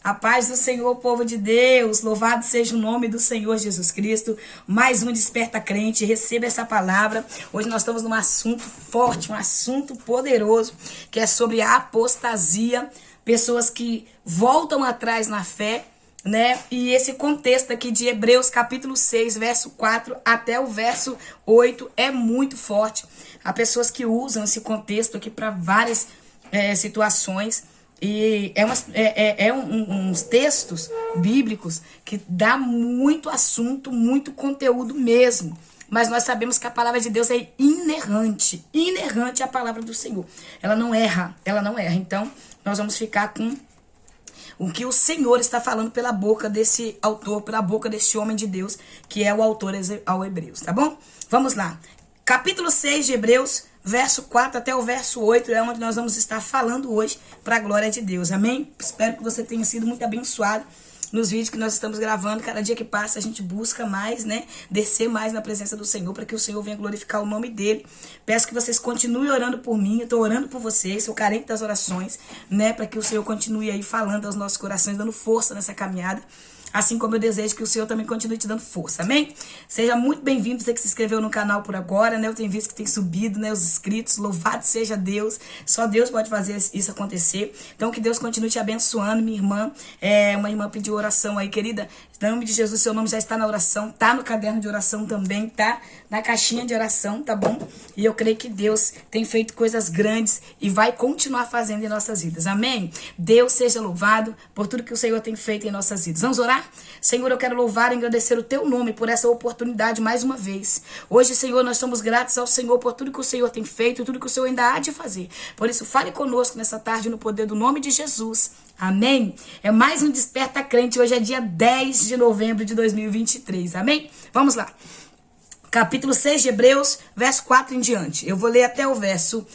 A paz do Senhor, povo de Deus, louvado seja o nome do Senhor Jesus Cristo. Mais um Desperta Crente, receba essa palavra. Hoje nós estamos num assunto forte, um assunto poderoso, que é sobre a apostasia, pessoas que voltam atrás na fé, né? E esse contexto aqui de Hebreus capítulo 6, verso 4 até o verso 8 é muito forte. Há pessoas que usam esse contexto aqui para várias situações. E uns textos bíblicos que dá muito assunto, muito conteúdo mesmo. Mas nós sabemos que a palavra de Deus é inerrante à palavra do Senhor. Ela não erra. Então, nós vamos ficar com o que o Senhor está falando pela boca desse autor, pela boca desse homem de Deus, que é o autor ao Hebreus, tá bom? Vamos lá. Capítulo 6 de Hebreus, verso 4 até o verso 8 é onde nós vamos estar falando hoje para a glória de Deus, amém? Espero que você tenha sido muito abençoado nos vídeos que nós estamos gravando. Cada dia que passa a gente busca mais, né? Descer mais na presença do Senhor para que o Senhor venha glorificar o nome dele. Peço que vocês continuem orando por mim, eu estou orando por vocês, sou carente das orações, né? Para que o Senhor continue aí falando aos nossos corações, dando força nessa caminhada. Assim como eu desejo que o Senhor também continue te dando força, amém? Seja muito bem-vindo, você que se inscreveu no canal por agora, né? Eu tenho visto que tem subido, né? Os inscritos, louvado seja Deus. Só Deus pode fazer isso acontecer. Então, que Deus continue te abençoando, minha irmã. Uma irmã pediu oração aí, querida. Em nome de Jesus, seu nome já está na oração, tá no caderno de oração também, tá? Na caixinha de oração, tá bom? E eu creio que Deus tem feito coisas grandes e vai continuar fazendo em nossas vidas, amém? Deus seja louvado por tudo que o Senhor tem feito em nossas vidas. Vamos orar? Senhor, eu quero louvar e agradecer o teu nome por essa oportunidade mais uma vez. Hoje, Senhor, nós somos gratos ao Senhor por tudo que o Senhor tem feito, tudo que o Senhor ainda há de fazer. Por isso, fale conosco nessa tarde no poder do nome de Jesus. Amém? É mais um Desperta Crente. Hoje é dia 10 de novembro de 2023. Amém? Vamos lá. Capítulo 6 de Hebreus, verso 4 em diante. Eu vou ler até o verso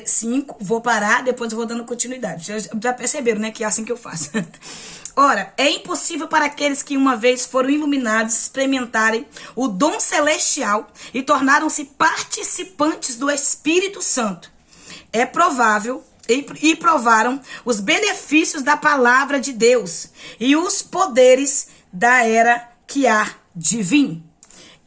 5, vou parar, depois eu vou dando continuidade. Já perceberam, né, que é assim que eu faço. Ora, é impossível para aqueles que uma vez foram iluminados experimentarem o dom celestial e tornaram-se participantes do Espírito Santo. É provável e provaram os benefícios da palavra de Deus e os poderes da era que há de vir.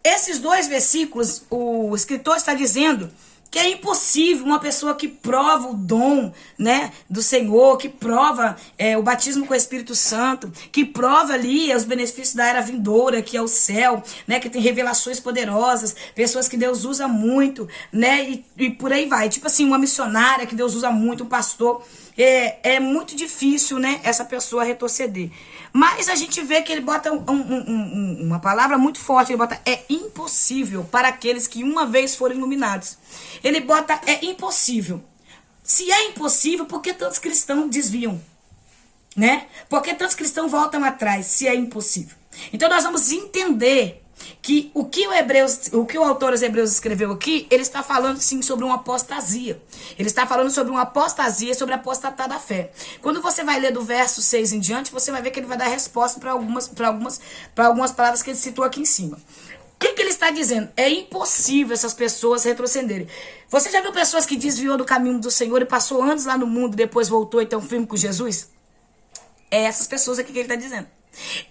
Esses dois versículos, o escritor está dizendo que é impossível uma pessoa que prova o dom, né, do Senhor, que prova o batismo com o Espírito Santo, que prova ali os benefícios da era vindoura, que é o céu, né, que tem revelações poderosas, pessoas que Deus usa muito, né, e por aí vai. Tipo assim, uma missionária que Deus usa muito, um pastor. É muito difícil, né, essa pessoa retroceder. Mas a gente vê que ele bota uma palavra muito forte, ele bota é impossível para aqueles que uma vez foram iluminados. Ele bota é impossível. Se é impossível, por que tantos cristãos desviam? Né? Por que tantos cristãos voltam atrás, se é impossível? Então nós vamos entender que o que o autor aos Hebreus escreveu aqui, ele está falando sim sobre uma apostasia. Ele está falando sobre uma apostasia, sobre apostatar da fé. Quando você vai ler do verso 6 em diante, você vai ver que ele vai dar resposta para algumas palavras que ele citou aqui em cima. O que ele está dizendo? É impossível essas pessoas retrocederem. Você já viu pessoas que desviou do caminho do Senhor e passou anos lá no mundo, depois voltou e estão firme com Jesus? É essas pessoas aqui que ele está dizendo.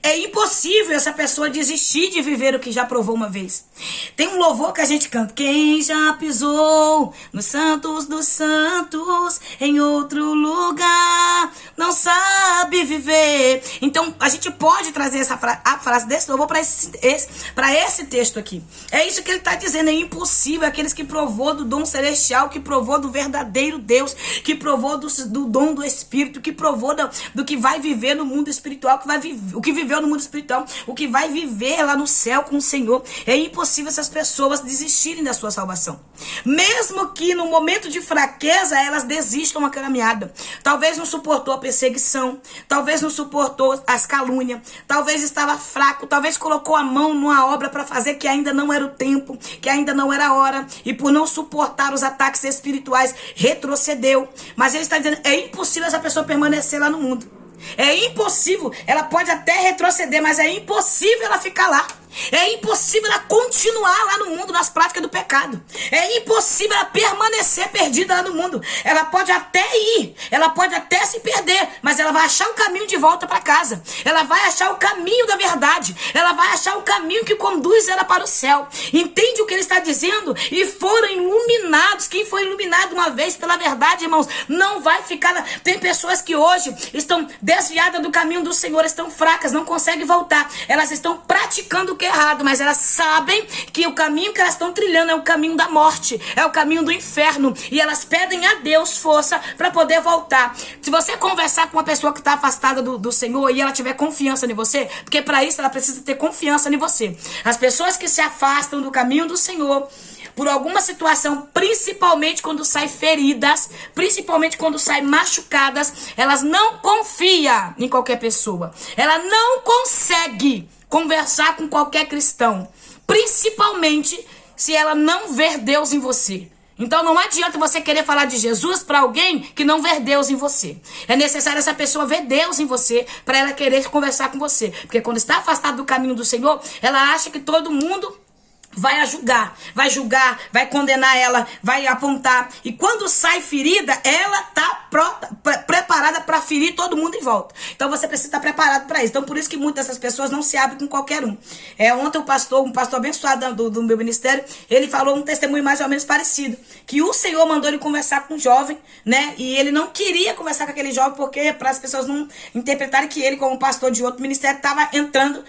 É impossível essa pessoa desistir de viver o que já provou uma vez. Tem um louvor que a gente canta: quem já pisou nos santos dos santos, em outro lugar, não sabe viver. Então a gente pode trazer a frase desse louvor para esse texto aqui. É isso que ele está dizendo. É impossível aqueles que provou do dom celestial, que provou do verdadeiro Deus, que provou do dom do Espírito, que provou do que vai viver no mundo espiritual, o que viveu no mundo espiritual, o que vai viver lá no céu com o Senhor. É impossível essas pessoas desistirem da sua salvação. Mesmo que no momento de fraqueza elas desistam da caminhada. Talvez não suportou a perseguição, talvez não suportou as calúnias, talvez estava fraco, talvez colocou a mão numa obra para fazer que ainda não era o tempo, que ainda não era a hora, e por não suportar os ataques espirituais, retrocedeu. Mas ele está dizendo, é impossível essa pessoa permanecer lá no mundo. É impossível, ela pode até retroceder, mas é impossível ela ficar lá. É impossível ela continuar lá no mundo nas práticas do pecado. É impossível ela permanecer perdida lá no mundo. Ela pode até ir, ela pode até se perder, mas ela vai achar o caminho de volta para casa. Ela vai achar o caminho da verdade. Ela vai achar o caminho que conduz ela para o céu. Entende o que ele está dizendo? E foram iluminados. Quem foi iluminado uma vez pela verdade, irmãos, não vai ficar... Tem pessoas que hoje estão desviadas do caminho do Senhor, estão fracas, não conseguem voltar. Elas estão praticando o que é errado, mas elas sabem que o caminho que elas estão trilhando é o caminho da morte, é o caminho do inferno, e elas pedem a Deus força para poder voltar. Se você conversar com uma pessoa que está afastada do Senhor e ela tiver confiança em você, porque para isso ela precisa ter confiança em você. As pessoas que se afastam do caminho do Senhor por alguma situação, principalmente quando saem feridas, principalmente quando saem machucadas, elas não confiam em qualquer pessoa. Ela não consegue conversar com qualquer cristão, principalmente se ela não ver Deus em você. Então não adianta você querer falar de Jesus para alguém que não vê Deus em você. É necessário essa pessoa ver Deus em você para ela querer conversar com você. Porque quando está afastada do caminho do Senhor, ela acha que todo mundo vai julgar, vai condenar ela, vai apontar. E quando sai ferida, ela está preparada para ferir todo mundo em volta. Então você precisa estar preparado para isso. Então por isso que muitas dessas pessoas não se abrem com qualquer um. Ontem um pastor abençoado do meu ministério, ele falou um testemunho mais ou menos parecido. Que o Senhor mandou ele conversar com um jovem, né? E ele não queria conversar com aquele jovem porque para as pessoas não interpretarem que ele, como pastor de outro ministério, estava entrando,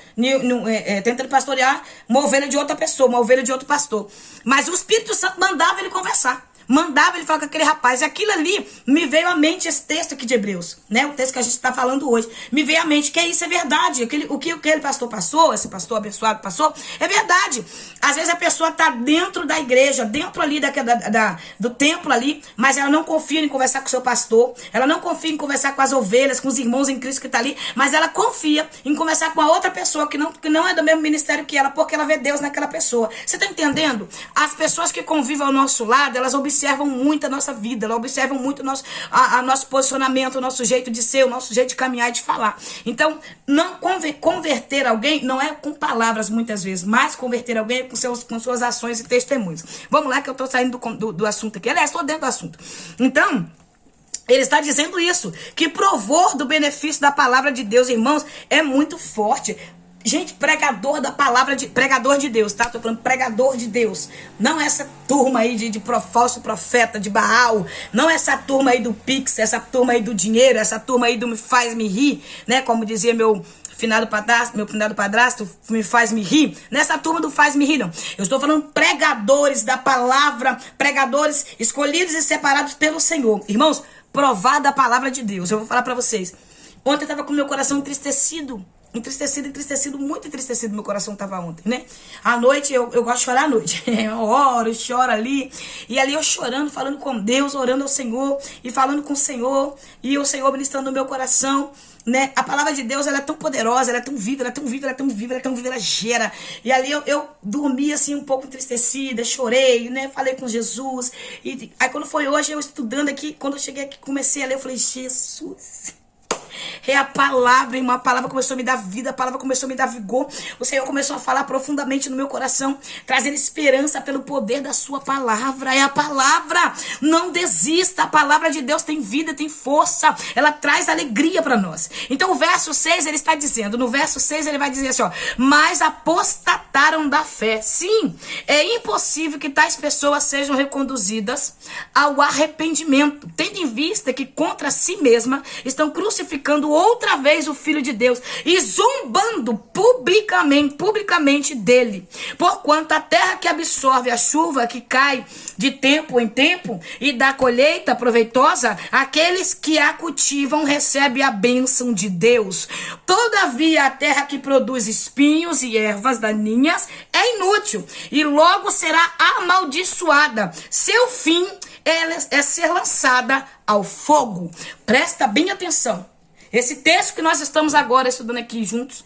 tentando pastorear uma ovelha de outra pessoa, uma ovelha de outro pastor. Mas o Espírito Santo mandava ele conversar. Mandava ele falar com aquele rapaz. E aquilo ali me veio à mente, esse texto aqui de Hebreus, né? O texto que a gente está falando hoje. Me veio à mente que isso é verdade. O que aquele pastor passou, esse pastor abençoado passou, é verdade. Às vezes a pessoa está dentro da igreja, dentro ali do templo ali, mas ela não confia em conversar com o seu pastor. Ela não confia em conversar com as ovelhas, com os irmãos em Cristo que está ali, mas ela confia em conversar com a outra pessoa que não é do mesmo ministério que ela, porque ela vê Deus naquela pessoa. Você está entendendo? As pessoas que convivem ao nosso lado, elas observam muito a nossa vida, elas observam muito o nosso posicionamento, o nosso jeito de ser, o nosso jeito de caminhar e de falar. Então, não converter alguém não é com palavras muitas vezes, mas converter alguém é com suas ações e testemunhos. Vamos lá que eu estou saindo do assunto aqui. Aliás, estou dentro do assunto. Então, ele está dizendo isso, que provor do benefício da palavra de Deus, irmãos, é muito forte. Gente, pregador da palavra, pregador de Deus, tá? Tô falando pregador de Deus. Não essa turma aí de falso profeta, de Baal. Não essa turma aí do Pix, essa turma aí do dinheiro, essa turma aí do me faz me rir, né? Como dizia meu finado padrasto, me faz me rir. Nessa turma do faz me rir, não. Eu estou falando pregadores da palavra, pregadores escolhidos e separados pelo Senhor. Irmãos, provar da palavra de Deus. Eu vou falar pra vocês. Ontem eu tava com meu coração entristecido, muito entristecido meu coração tava ontem, né? À noite, eu gosto de chorar à noite. Eu oro, choro ali. E ali eu chorando, falando com Deus, orando ao Senhor e falando com o Senhor. E o Senhor ministrando no meu coração, né? A palavra de Deus, ela é tão poderosa, ela é tão viva, ela é tão viva, ela é tão viva, ela é tão viva, ela gera. E ali eu dormi assim um pouco entristecida, chorei, né? Falei com Jesus. E aí quando foi hoje, eu estudando aqui, quando eu cheguei aqui, comecei a ler, eu falei, Jesus... É a palavra, irmão. A palavra começou a me dar vida, a palavra começou a me dar vigor. O Senhor começou a falar profundamente no meu coração, trazendo esperança pelo poder da sua palavra. É a palavra. Não desista. A palavra de Deus tem vida, tem força. Ela traz alegria para nós. Então o verso 6 ele está dizendo, no verso 6 ele vai dizer assim, ó, mas apostataram da fé. Sim, é impossível que tais pessoas sejam reconduzidas ao arrependimento, tendo em vista que contra si mesma estão crucificando outra vez o Filho de Deus e zombando publicamente dele. Porquanto a terra que absorve a chuva que cai de tempo em tempo e dá colheita proveitosa, aqueles que a cultivam recebem a bênção de Deus. Todavia a terra que produz espinhos e ervas daninhas é inútil e logo será amaldiçoada. Seu fim é ser lançada ao fogo. Presta bem atenção. Esse texto que nós estamos agora estudando aqui juntos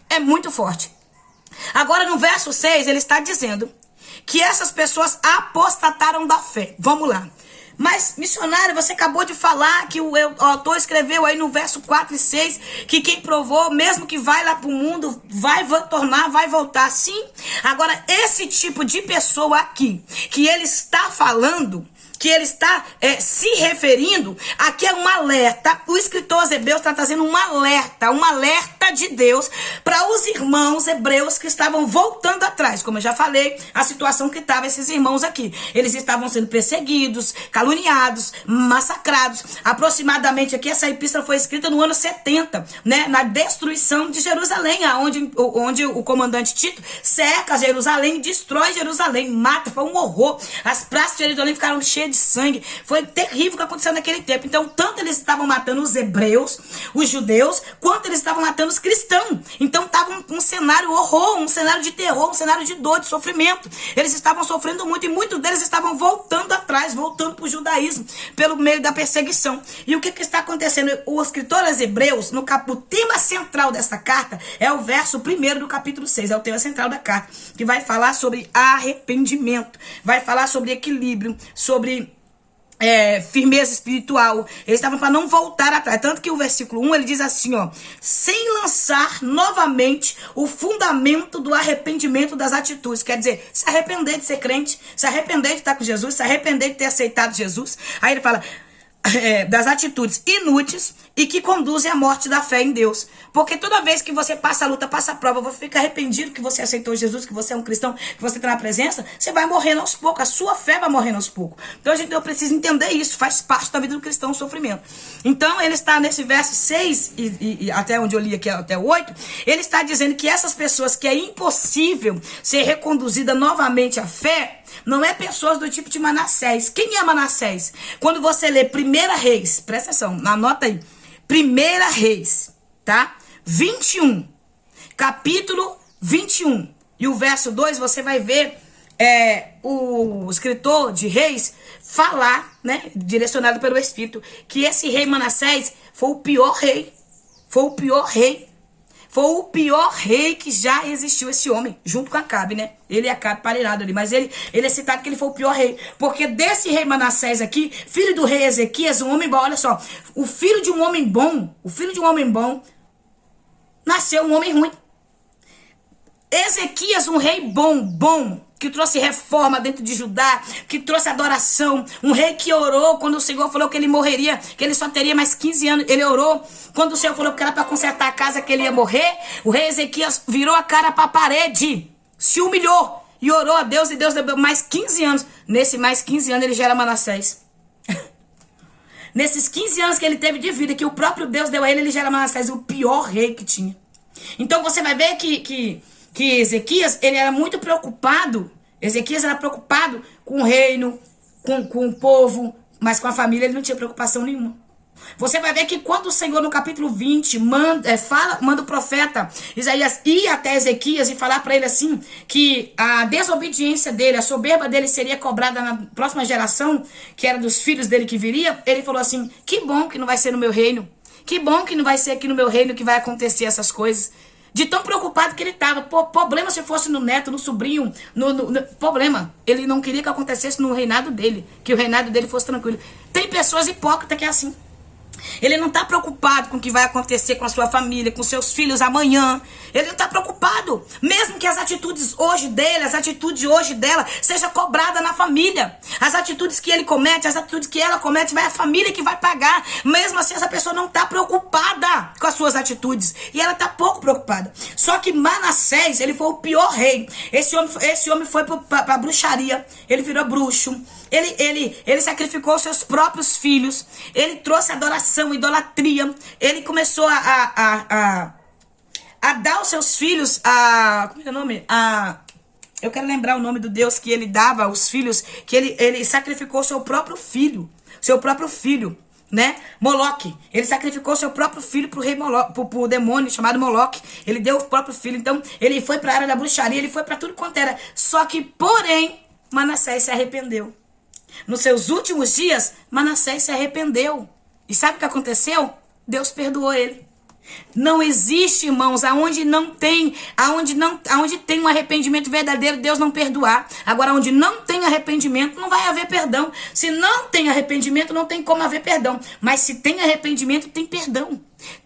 é muito forte. Agora no verso 6 ele está dizendo que essas pessoas apostataram da fé. Vamos lá. Mas, missionário, você acabou de falar que o autor escreveu aí no verso 4 e 6 que quem provou, mesmo que vai lá para o mundo, vai tornar, vai voltar. Sim. Agora, esse tipo de pessoa aqui, que ele está falando, que ele está se referindo, aqui é um alerta. O escritor aos Hebreus está trazendo um alerta de Deus para os irmãos hebreus que estavam voltando atrás. Como eu já falei, a situação que estavam esses irmãos aqui. Eles estavam sendo perseguidos, caluniados, massacrados. Aproximadamente aqui, essa epístola foi escrita no ano 70, né, na destruição de Jerusalém, onde o comandante Tito cerca Jerusalém, destrói Jerusalém, mata, foi um horror. As praças de Jerusalém ficaram cheias de sangue. Foi terrível o que aconteceu naquele tempo. Então, tanto eles estavam matando os hebreus, os judeus, quanto eles estavam matando os cristãos. Então, estava um cenário horror, um cenário de terror, um cenário de dor, de sofrimento. Eles estavam sofrendo muito e muitos deles estavam voltando atrás, voltando para o judaísmo, pelo meio da perseguição. E o que está acontecendo? O escritor aos Hebreus, o tema central dessa carta é o verso 1 do capítulo 6, é o tema central da carta, que vai falar sobre arrependimento, vai falar sobre equilíbrio, sobre firmeza espiritual. Eles estavam para não voltar atrás. Tanto que o versículo 1 ele diz assim, ó: sem lançar novamente o fundamento do arrependimento das atitudes. Quer dizer, se arrepender de ser crente, se arrepender de estar com Jesus, se arrepender de ter aceitado Jesus. Aí ele fala das atitudes inúteis e que conduzem à morte da fé em Deus. Porque toda vez que você passa a luta, passa a prova, você fica arrependido que você aceitou Jesus, que você é um cristão, que você está na presença, você vai morrendo aos poucos, a sua fé vai morrendo aos poucos. Então a gente não precisa entender isso, faz parte da vida do cristão o sofrimento. Então ele está nesse verso 6 e até onde eu li aqui, até o 8, ele está dizendo que essas pessoas que é impossível ser reconduzida novamente à fé, não é pessoas do tipo de Manassés. Quem é Manassés? Quando você lê 1 Reis, presta atenção, anota aí, 1 Reis, tá? 21, capítulo 21, e o verso 2, você vai ver o escritor de Reis falar, né, direcionado pelo Espírito, que esse rei Manassés foi o pior rei, foi o pior rei que já existiu, esse homem, junto com Acabe, né? Ele e Acabe pareado ali, mas ele é citado que ele foi o pior rei, porque desse rei Manassés aqui, filho do rei Ezequias, um homem bom, olha só, o filho de um homem bom, nasceu um homem ruim. Ezequias, um rei bom, que trouxe reforma dentro de Judá, que trouxe adoração, um rei que orou quando o Senhor falou que ele morreria, que ele só teria mais 15 anos, ele orou quando o Senhor falou que era para consertar a casa, que ele ia morrer. O rei Ezequias virou a cara para a parede, se humilhou e orou a Deus, e Deus deu mais 15 anos, nesse mais 15 anos ele já era Manassés. Nesses 15 anos que ele teve de vida, que o próprio Deus deu a ele já era Manassés, o pior rei que tinha. Então você vai ver que Ezequias, ele era muito preocupado. Ezequias era preocupado com o reino, com o povo, mas com a família ele não tinha preocupação nenhuma. Você vai ver que quando o Senhor, no capítulo 20, manda o profeta Isaías ir até Ezequias e falar para ele assim, que a desobediência dele, a soberba dele seria cobrada na próxima geração, que era dos filhos dele que viria, ele falou assim: que bom que não vai ser no meu reino, que bom que não vai ser aqui no meu reino que vai acontecer essas coisas. De tão preocupado que ele estava. Problema se fosse no neto, no sobrinho, problema. Ele não queria que acontecesse no reinado dele, que o reinado dele fosse tranquilo. Tem pessoas hipócritas que é assim. Ele não está preocupado com o que vai acontecer com a sua família, com seus filhos amanhã. Ele não está preocupado. Mesmo que as atitudes hoje dele, as atitudes hoje dela, seja cobrada na família. As atitudes que ele comete, as atitudes que ela comete, vai a família que vai pagar. Mesmo assim, essa pessoa não está preocupada com as suas atitudes. E ela está pouco preocupada. Só que Manassés, ele foi o pior rei. Esse homem foi para a bruxaria. Ele virou bruxo. Ele sacrificou seus próprios filhos. Ele trouxe adoração, idolatria. Ele começou a dar aos seus filhos como é o nome? Eu quero lembrar o nome do Deus que ele dava aos filhos, que ele sacrificou seu próprio filho. Seu próprio filho, né? Moloque. Ele sacrificou seu próprio filho pro rei Moloque, pro demônio chamado Moloque. Ele deu o próprio filho. Então, ele foi para a área da bruxaria, ele foi para tudo quanto era. Só que, porém, Manassés se arrependeu. Nos seus últimos dias, Manassés se arrependeu. E sabe o que aconteceu? Deus perdoou ele. Não existe, irmãos, aonde tem um arrependimento verdadeiro, Deus não perdoar. Agora, onde não tem arrependimento, não vai haver perdão. Se não tem arrependimento, não tem como haver perdão. Mas se tem arrependimento, tem perdão.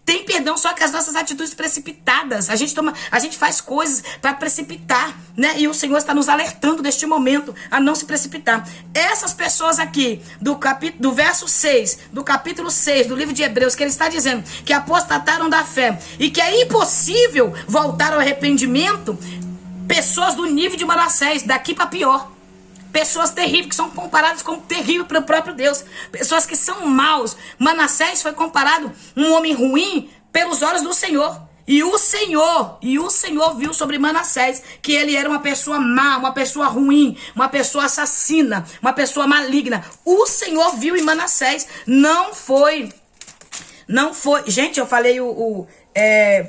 Tem perdão, só que as nossas atitudes precipitadas, a gente faz coisas para precipitar, né? E o Senhor está nos alertando neste momento a não se precipitar. Essas pessoas aqui do verso 6, do capítulo 6 do livro de Hebreus, que ele está dizendo que apostataram da fé e que é impossível voltar ao arrependimento, pessoas do nível de Manassés, daqui para pior. Pessoas terríveis, que são comparadas como terríveis pelo próprio Deus. Pessoas que são maus. Manassés foi comparado um homem ruim pelos olhos do Senhor. E o Senhor viu sobre Manassés que ele era uma pessoa má, uma pessoa ruim, uma pessoa assassina, uma pessoa maligna. O Senhor viu em Manassés. Não foi. Gente, eu falei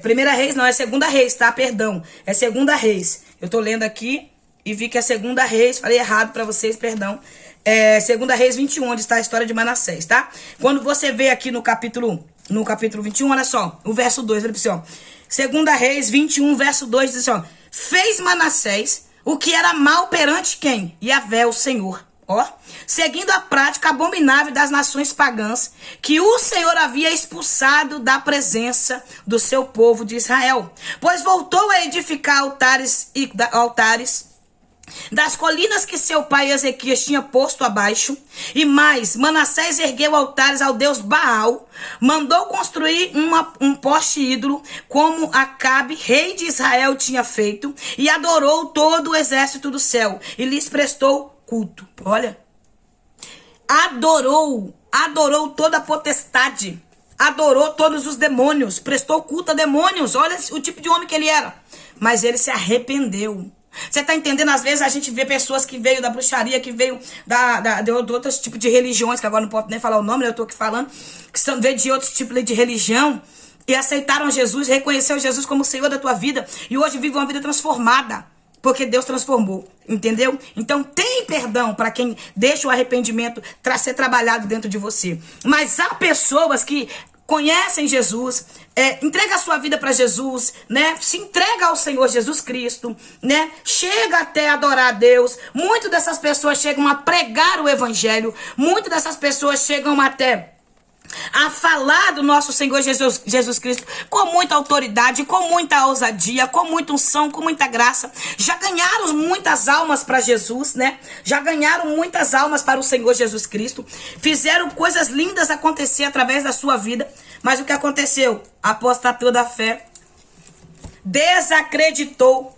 Primeira Reis, não, é Segunda Reis, tá? Perdão. É Segunda Reis. Eu tô lendo aqui. E vi que é Segunda Reis, falei errado pra vocês, perdão. Segunda Reis 21, onde está a história de Manassés, tá? Quando você vê aqui no capítulo 21, olha só, o verso 2, olha assim, ó. Segunda Reis 21, verso 2, diz assim, ó. Fez Manassés o que era mal perante quem? Yahvé, o Senhor. Ó, seguindo a prática abominável das nações pagãs, que o Senhor havia expulsado da presença do seu povo de Israel. Pois voltou a edificar altares das colinas que seu pai Ezequias tinha posto abaixo, e mais, Manassés ergueu altares ao deus Baal, mandou construir um poste ídolo, como Acabe, rei de Israel, tinha feito, e adorou todo o exército do céu, e lhes prestou culto. Olha, adorou toda a potestade, adorou todos os demônios, prestou culto a demônios. Olha o tipo de homem que ele era, mas ele se arrependeu. Você tá entendendo? Às vezes a gente vê pessoas que veio da bruxaria, que veio de outros tipos de religiões, que agora não posso nem falar o nome, eu tô aqui falando, que veio de outros tipos de religião, e aceitaram Jesus, reconheceram Jesus como o Senhor da tua vida, e hoje vive uma vida transformada, porque Deus transformou, entendeu? Então tem perdão para quem deixa o arrependimento ser trabalhado dentro de você. Mas há pessoas que conhecem Jesus, entrega a sua vida para Jesus, né? Se entrega ao Senhor Jesus Cristo, né? Chega até a adorar a Deus. Muitas dessas pessoas chegam a pregar o evangelho. Muitas dessas pessoas chegam até a falar do nosso Senhor Jesus Cristo com muita autoridade, com muita ousadia, com muita unção, com muita graça. Já ganharam muitas almas para Jesus, né? Já ganharam muitas almas para o Senhor Jesus Cristo. Fizeram coisas lindas acontecer através da sua vida. Mas o que aconteceu? Apostatou da fé. Desacreditou.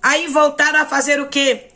Aí voltaram a fazer o quê?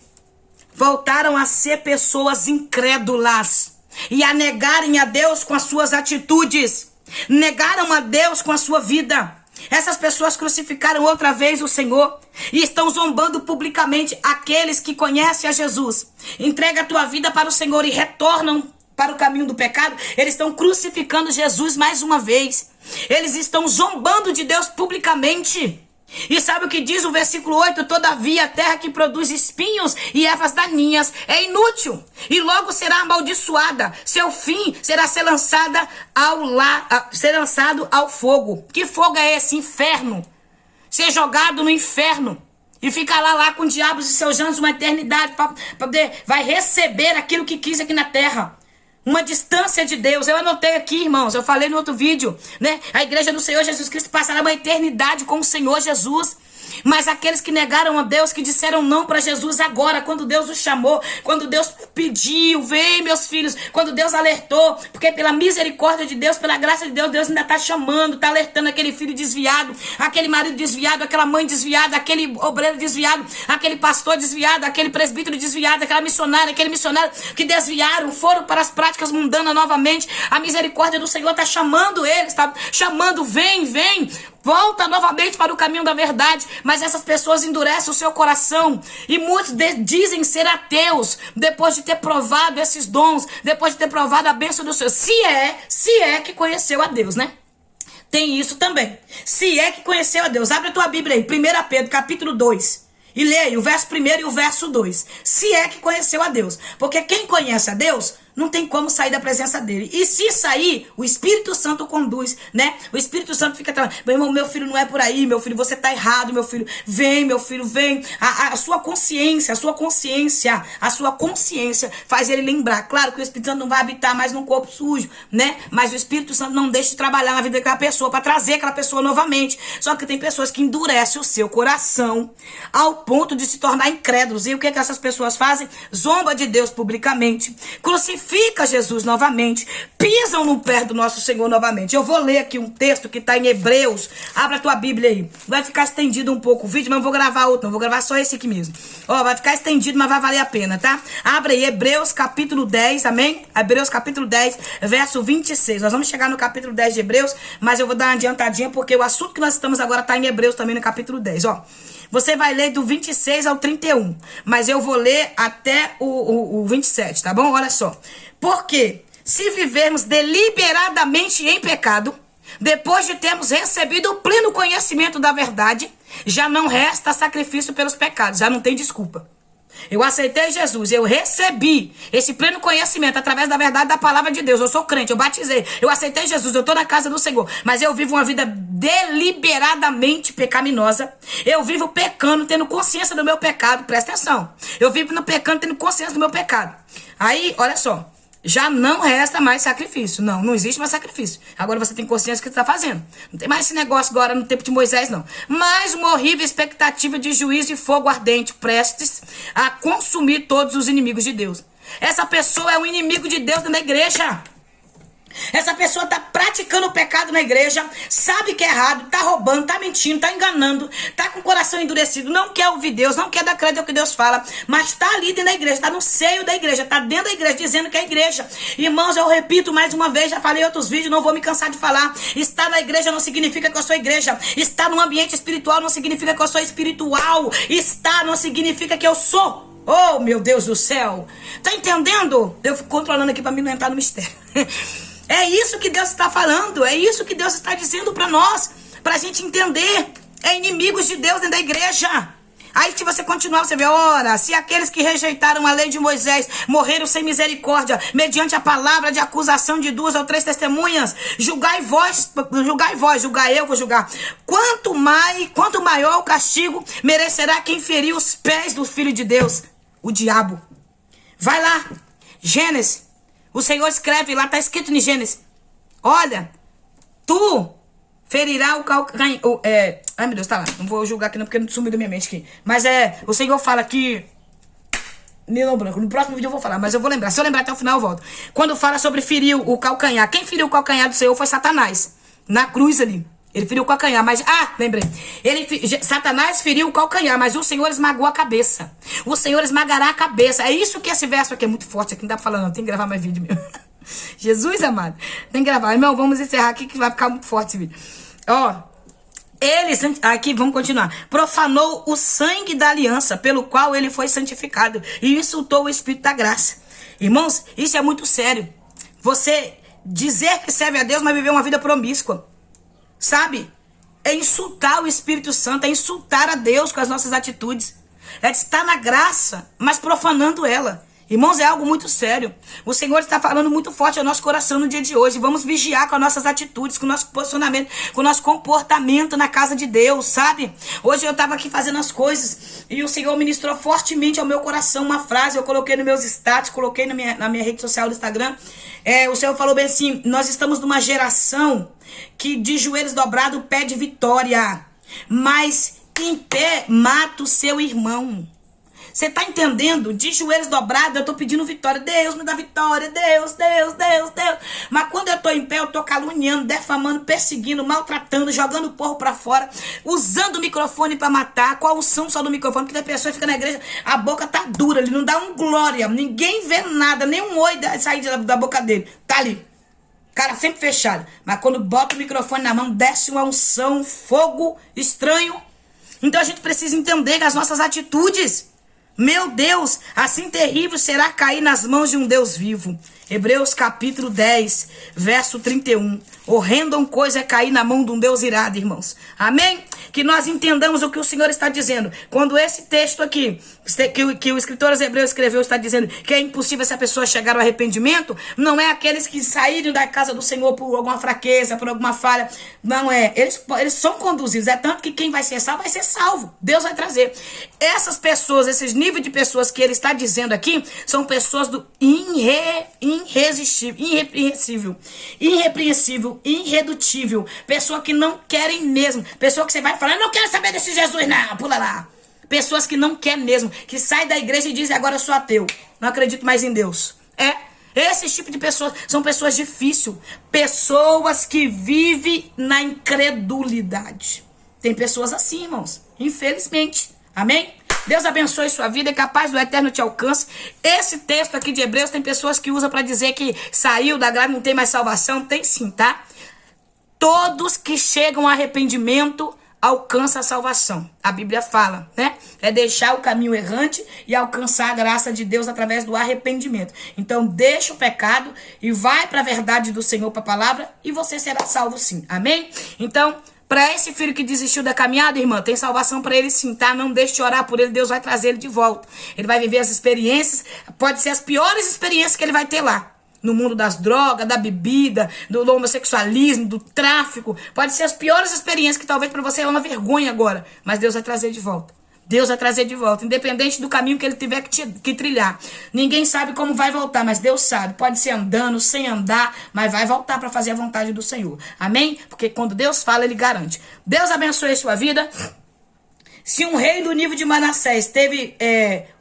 Voltaram a ser pessoas incrédulas. E a negarem a Deus com as suas atitudes. Negaram a Deus com a sua vida. Essas pessoas crucificaram outra vez o Senhor. E estão zombando publicamente aqueles que conhecem a Jesus. Entrega a tua vida para o Senhor e retornam para o caminho do pecado. Eles estão crucificando Jesus mais uma vez. Eles estão zombando de Deus publicamente. E sabe o que diz o versículo 8? Todavia a terra que produz espinhos e ervas daninhas é inútil, e logo será amaldiçoada. Seu fim será ser lançado ao fogo. Que fogo é esse? Inferno. Ser jogado no inferno e ficar lá com diabos e seus anjos uma eternidade para poder vai receber aquilo que quis aqui na terra. Uma distância de Deus. Eu anotei aqui, irmãos, eu falei no outro vídeo, né? A igreja do Senhor Jesus Cristo passará uma eternidade com o Senhor Jesus. Mas aqueles que negaram a Deus, que disseram não para Jesus agora, quando Deus os chamou, quando Deus pediu, vem meus filhos, quando Deus alertou, porque pela misericórdia de Deus, pela graça de Deus, Deus ainda está chamando, está alertando aquele filho desviado, aquele marido desviado, aquela mãe desviada, aquele obreiro desviado, aquele pastor desviado, aquele presbítero desviado, aquela missionária, aquele missionário que desviaram, foram para as práticas mundanas novamente. A misericórdia do Senhor está chamando eles, está chamando, vem, volta novamente para o caminho da verdade. Mas essas pessoas endurecem o seu coração. E muitos dizem ser ateus depois de ter provado esses dons, depois de ter provado a bênção do Senhor. Se é que conheceu a Deus, né? Tem isso também. Se é que conheceu a Deus. Abre a tua Bíblia aí, 1 Pedro, capítulo 2. E leia o verso 1 e o verso 2. Se é que conheceu a Deus. Porque quem conhece a Deus não tem como sair da presença dele. E se sair, o Espírito Santo conduz, né? O Espírito Santo fica falando, meu irmão, meu filho não é por aí, meu filho, você tá errado, meu filho, vem, meu filho, vem. A sua consciência faz ele lembrar. Claro que o Espírito Santo não vai habitar mais num corpo sujo, né? Mas o Espírito Santo não deixa de trabalhar na vida daquela pessoa para trazer aquela pessoa novamente. Só que tem pessoas que endurecem o seu coração ao ponto de se tornar incrédulos. E o que essas pessoas fazem? Zomba de Deus publicamente, crucifica Jesus novamente, pisam no pé do nosso Senhor novamente. Eu vou ler aqui um texto que está em Hebreus. Abra a tua Bíblia aí. Vai ficar estendido um pouco o vídeo, mas eu vou gravar outro. Não vou gravar só esse aqui mesmo. Ó, vai ficar estendido, mas vai valer a pena, tá? Abra aí Hebreus capítulo 10, amém? Hebreus capítulo 10, verso 26. Nós vamos chegar no capítulo 10 de Hebreus, mas eu vou dar uma adiantadinha porque o assunto que nós estamos agora está em Hebreus também no capítulo 10, ó. Você vai ler do 26 ao 31, mas eu vou ler até o 27, tá bom? Olha só. Porque se vivermos deliberadamente em pecado, depois de termos recebido o pleno conhecimento da verdade, já não resta sacrifício pelos pecados, já não tem desculpa. Eu aceitei Jesus, eu recebi esse pleno conhecimento através da verdade da palavra de Deus. Eu sou crente, eu batizei, eu aceitei Jesus, eu estou na casa do Senhor. Mas eu vivo uma vida deliberadamente pecaminosa. Eu vivo pecando, tendo consciência do meu pecado. Presta atenção. Eu vivo no pecando, tendo consciência do meu pecado. Aí, olha só. Já não resta mais sacrifício. Não existe mais sacrifício. Agora você tem consciência do que você está fazendo. Não tem mais esse negócio agora no tempo de Moisés, não. Mas uma horrível expectativa de juízo e fogo ardente, prestes a consumir todos os inimigos de Deus. Essa pessoa é um inimigo de Deus dentro da igreja. Essa pessoa está praticando o pecado na igreja, sabe que é errado, está roubando, está mentindo, está enganando, está com o coração endurecido, não quer ouvir Deus, não quer dar crédito ao que Deus fala, mas está ali dentro da igreja, está no seio da igreja, está dentro da igreja, dizendo que é igreja. Irmãos, eu repito mais uma vez, já falei em outros vídeos, não vou me cansar de falar. Estar na igreja não significa que eu sou igreja. Estar no ambiente espiritual não significa que eu sou espiritual. Estar não significa que eu sou. Oh, meu Deus do céu. Tá entendendo? Eu fico controlando aqui para mim não entrar no mistério. É isso que Deus está falando, é isso que Deus está dizendo para nós, para a gente entender. É inimigos de Deus dentro da igreja. Aí se você continuar, você vê, ora, se aqueles que rejeitaram a lei de Moisés morreram sem misericórdia, mediante a palavra de acusação de 2 ou 3 testemunhas, julgai vós, julgai eu, vou julgar. Quanto maior o castigo merecerá quem feriu os pés do Filho de Deus, o diabo. Vai lá, Gênesis. O Senhor escreve lá, está escrito em Gênesis. Olha, tu ferirá o calcanhar. Ai, meu Deus, tá lá. Não vou julgar aqui não, porque não sumiu da minha mente aqui. Mas o Senhor fala que... Nilo branco. No próximo vídeo eu vou falar, mas eu vou lembrar. Se eu lembrar até o final, eu volto. Quando fala sobre ferir o calcanhar. Quem feriu o calcanhar do Senhor foi Satanás. Na cruz ali. Ele feriu o calcanhar, mas... lembrei. Satanás feriu o calcanhar, mas o Senhor esmagou a cabeça. O Senhor esmagará a cabeça. É isso que esse verso aqui é muito forte. Aqui não dá pra falar não, tem que gravar mais vídeo mesmo. Jesus amado. Tem que gravar. Irmão, vamos encerrar aqui que vai ficar muito forte esse vídeo. Ó. Aqui, vamos continuar. Profanou o sangue da aliança, pelo qual ele foi santificado. E insultou o Espírito da graça. Irmãos, isso é muito sério. Você dizer que serve a Deus, mas viver uma vida promíscua. Sabe? É insultar o Espírito Santo, é insultar a Deus com as nossas atitudes. É estar na graça, mas profanando ela. Irmãos, é algo muito sério. O Senhor está falando muito forte ao nosso coração no dia de hoje. Vamos vigiar com as nossas atitudes, com o nosso posicionamento, com o nosso comportamento na casa de Deus, sabe? Hoje eu estava aqui fazendo as coisas e o Senhor ministrou fortemente ao meu coração uma frase. Eu coloquei nos meus status, coloquei na minha rede social do Instagram. O Senhor falou bem assim, nós estamos numa geração que de joelhos dobrados pede vitória, mas em pé mata o seu irmão. Você tá entendendo? De joelhos dobrados eu tô pedindo vitória. Deus me dá vitória, Deus. Mas quando eu tô em pé, eu tô caluniando, defamando, perseguindo, maltratando, jogando porro pra fora, usando o microfone pra matar, com a unção só do microfone, porque a pessoa fica na igreja, a boca tá dura, ele não dá um glória, ninguém vê nada, nem um oi sair da boca dele. Tá ali. Cara sempre fechado. Mas quando bota o microfone na mão, desce uma unção, um fogo estranho. Então a gente precisa entender as nossas atitudes. Meu Deus, assim terrível será cair nas mãos de um Deus vivo. Hebreus capítulo 10, verso 31. Horrenda coisa é cair na mão de um Deus irado, irmãos. Amém? que nós entendamos o que o Senhor está dizendo. Quando esse texto aqui, que o escritor aos Hebreus escreveu, está dizendo que é impossível essa pessoa chegar ao arrependimento, não é aqueles que saíram da casa do Senhor por alguma fraqueza, por alguma falha. Não é. Eles são conduzidos. É tanto que quem vai ser salvo. Deus vai trazer. Essas pessoas, esses níveis de pessoas que ele está dizendo aqui, são pessoas do irrepreensível, irredutível. Pessoa que não querem mesmo. Pessoa que você vai falar, não quero saber desse Jesus, não, pula lá. Pessoas que não querem mesmo, que saem da igreja e dizem, agora eu sou ateu, não acredito mais em Deus. Esse tipo de pessoas são pessoas difíceis. Pessoas que vivem na incredulidade. Tem pessoas assim, irmãos, infelizmente. Amém? Deus abençoe sua vida e que a paz do Eterno te alcance. Esse texto aqui de Hebreus tem pessoas que usam para dizer que saiu da graça, não tem mais salvação. Tem sim, tá? Todos que chegam ao arrependimento alcançam a salvação. A Bíblia fala, né? É deixar o caminho errante e alcançar a graça de Deus através do arrependimento. Então, deixa o pecado e vai para a verdade do Senhor, para a palavra, e você será salvo sim. Amém? Então, para esse filho que desistiu da caminhada, irmã, tem salvação para ele sim, tá? Não deixe de orar por ele, Deus vai trazer ele de volta. Ele vai viver as experiências, pode ser as piores experiências que ele vai ter lá. No mundo das drogas, da bebida, do homossexualismo, do tráfico. Pode ser as piores experiências que talvez para você é uma vergonha agora. Mas Deus vai trazer de volta. Deus vai trazer de volta. Independente do caminho que ele tiver que trilhar. Ninguém sabe como vai voltar, mas Deus sabe. Pode ser andando, sem andar, mas vai voltar para fazer a vontade do Senhor. Amém? Porque quando Deus fala, ele garante. Deus abençoe a sua vida. Se um rei do nível de Manassés teve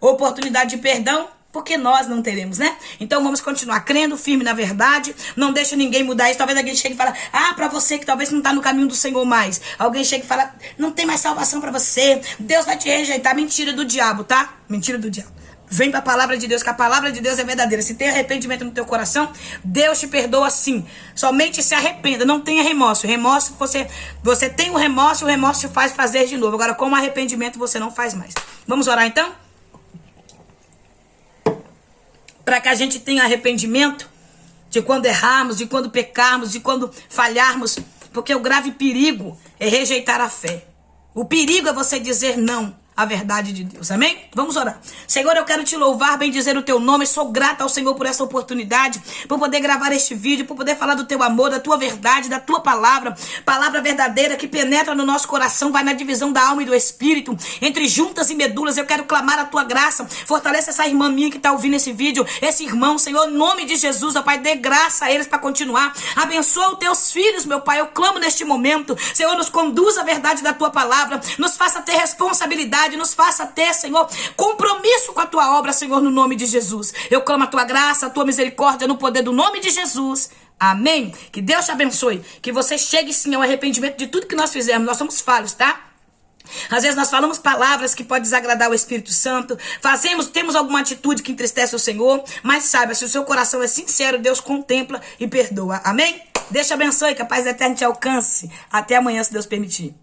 oportunidade de perdão, porque nós não teremos, né? Então vamos continuar crendo, firme na verdade. Não deixa ninguém mudar isso. Talvez alguém chegue e fale, pra você que talvez não tá no caminho do Senhor mais. Alguém chega e fala, não tem mais salvação pra você. Deus vai te rejeitar. Mentira do diabo, tá? Mentira do diabo. Vem pra palavra de Deus, que a palavra de Deus é verdadeira. Se tem arrependimento no teu coração, Deus te perdoa sim. Somente se arrependa, não tenha remorso. Remorso, você tem o remorso te faz fazer de novo. Agora, com o arrependimento, você não faz mais. Vamos orar então? Para que a gente tenha arrependimento de quando errarmos, de quando pecarmos, de quando falharmos. Porque o grave perigo é rejeitar a fé. O perigo é você dizer não à verdade de Deus. Amém? Vamos orar. Senhor, eu quero te louvar, bendizer o teu nome. Sou grata ao Senhor por essa oportunidade, por poder gravar este vídeo, por poder falar do teu amor, da tua verdade, da tua palavra. Palavra verdadeira que penetra no nosso coração, vai na divisão da alma e do espírito, entre juntas e medulas. Eu quero clamar a tua graça. Fortalece essa irmã minha que está ouvindo esse vídeo, esse irmão, Senhor, em nome de Jesus, ó Pai, dê graça a eles para continuar. Abençoa os teus filhos, meu Pai. Eu clamo neste momento. Senhor, nos conduza a verdade da tua palavra, nos faça ter responsabilidade, nos faça ter, Senhor, compromisso com a tua obra, Senhor, no nome de Jesus. Eu clamo a tua graça, a tua misericórdia no poder do nome de Jesus. Amém? Que Deus te abençoe. Que você chegue sim ao arrependimento de tudo que nós fizemos. Nós somos falhos, tá? Às vezes nós falamos palavras que podem desagradar o Espírito Santo. Temos alguma atitude que entristece o Senhor. Mas saiba, se o seu coração é sincero, Deus contempla e perdoa. Amém? Deus te abençoe, que a paz eterna te alcance. Até amanhã, se Deus permitir.